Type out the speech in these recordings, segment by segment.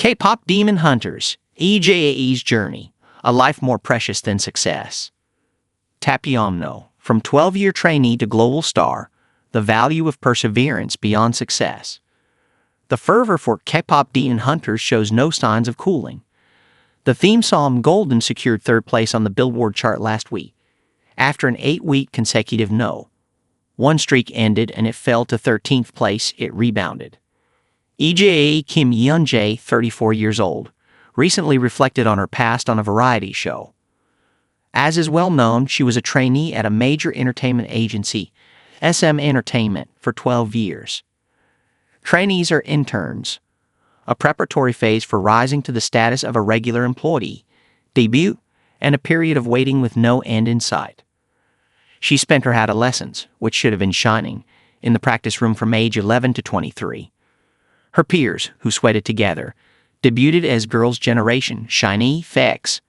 K-pop demon hunters, EJAE's journey, a life more precious than success. Taepyeongno, from 12-year trainee to global star, the value of perseverance beyond success. The fervor for K-pop demon hunters shows no signs of cooling. The theme song Golden secured third place on the Billboard chart last week, after an 8-week consecutive no. One streak ended and it fell to 13th place. It rebounded. EJAE Kim Yeon-jae, 34 years old, recently reflected on her past on a variety show. As is well known, she was a trainee at a major entertainment agency, SM Entertainment, for 12 years. Trainees are interns, a preparatory phase for rising to the status of a regular employee, debut, and a period of waiting with no end in sight. She spent her adolescence, which should have been shining, in the practice room from age 11 to 23. Her peers, who sweated together, debuted as Girls' Generation, Shiny, Fex,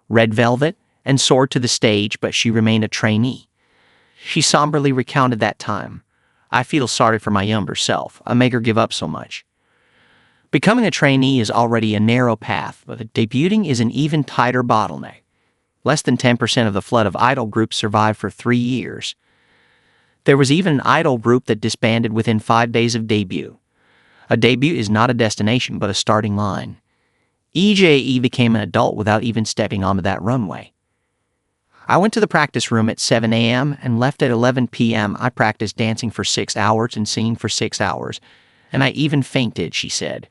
Red Velvet, and soared to the stage, but she remained a trainee. She somberly recounted that time. "I feel sorry for my younger self. I make her give up so much." Becoming a trainee is already a narrow path, but debuting is an even tighter bottleneck. Less than 10% of the flood of idol groups survived for 3 years. There was even an idol group that disbanded within 5 days of debut. A debut is not a destination, but a starting line. EJAE became an adult without even stepping onto that runway. "I went to the practice room at 7 a.m. and left at 11 p.m. I practiced dancing for 6 hours and singing for 6 hours, and I even fainted," she said.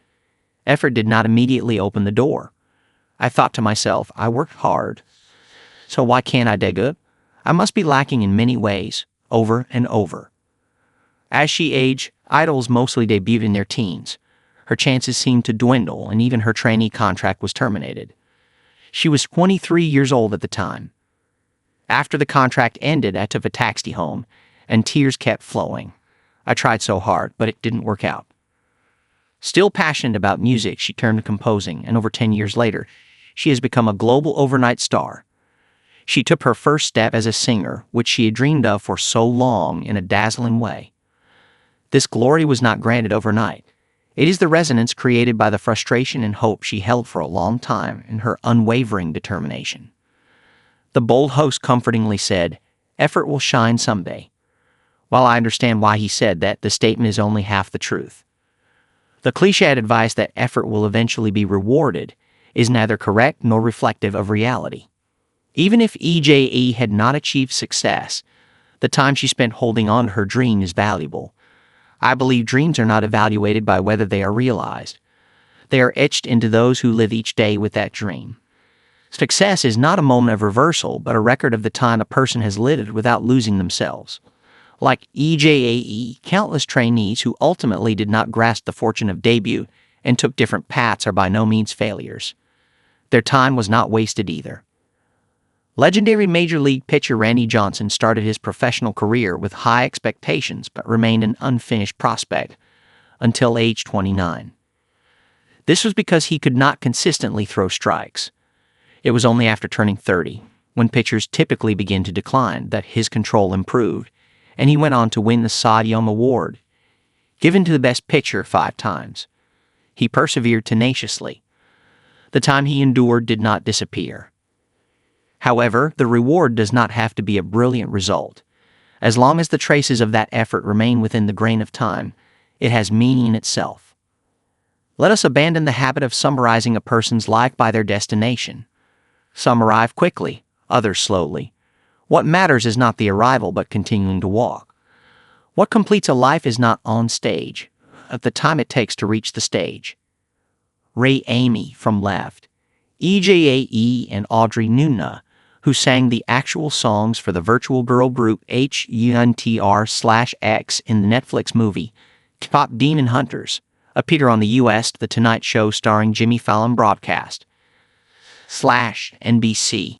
Effort did not immediately open the door. "I thought to myself, I worked hard. So why can't I dig up? I must be lacking in many ways, over and over." As she aged, idols mostly debuted in their teens. Her chances seemed to dwindle, and even her trainee contract was terminated. She was 23 years old at the time. After the contract ended, I took a taxi home, and tears kept flowing. "I tried so hard, but it didn't work out." Still passionate about music, she turned to composing, and over 10 years later, she has become a global overnight star. She took her first step as a singer, which she had dreamed of for so long, in a dazzling way. This glory was not granted overnight. It is the resonance created by the frustration and hope she held for a long time and her unwavering determination. The bold host comfortingly said, "Effort will shine someday." While I understand why he said that, the statement is only half the truth. The cliched advice that effort will eventually be rewarded is neither correct nor reflective of reality. Even if EJAE had not achieved success, the time she spent holding on to her dream is valuable. I believe dreams are not evaluated by whether they are realized. They are etched into those who live each day with that dream. Success is not a moment of reversal, but a record of the time a person has lived without losing themselves. Like EJAE, countless trainees who ultimately did not grasp the fortune of debut and took different paths are by no means failures. Their time was not wasted either. Legendary Major League pitcher Randy Johnson started his professional career with high expectations but remained an unfinished prospect until age 29. This was because he could not consistently throw strikes. It was only after turning 30, when pitchers typically begin to decline, that his control improved, and he went on to win the Cy Young Award, given to the best pitcher 5 times. He persevered tenaciously. The time he endured did not disappear. However, the reward does not have to be a brilliant result. As long as the traces of that effort remain within the grain of time, it has meaning in itself. Let us abandon the habit of summarizing a person's life by their destination. Some arrive quickly, others slowly. What matters is not the arrival, but continuing to walk. What completes a life is not on stage, but the time it takes to reach the stage. Ray Amy from Left, EJAE, and Audrey Nuna, who sang the actual songs for the virtual girl group HUNTR/X in the Netflix movie K-pop Demon Hunters, appeared on the U.S. The Tonight Show starring Jimmy Fallon broadcast /NBC.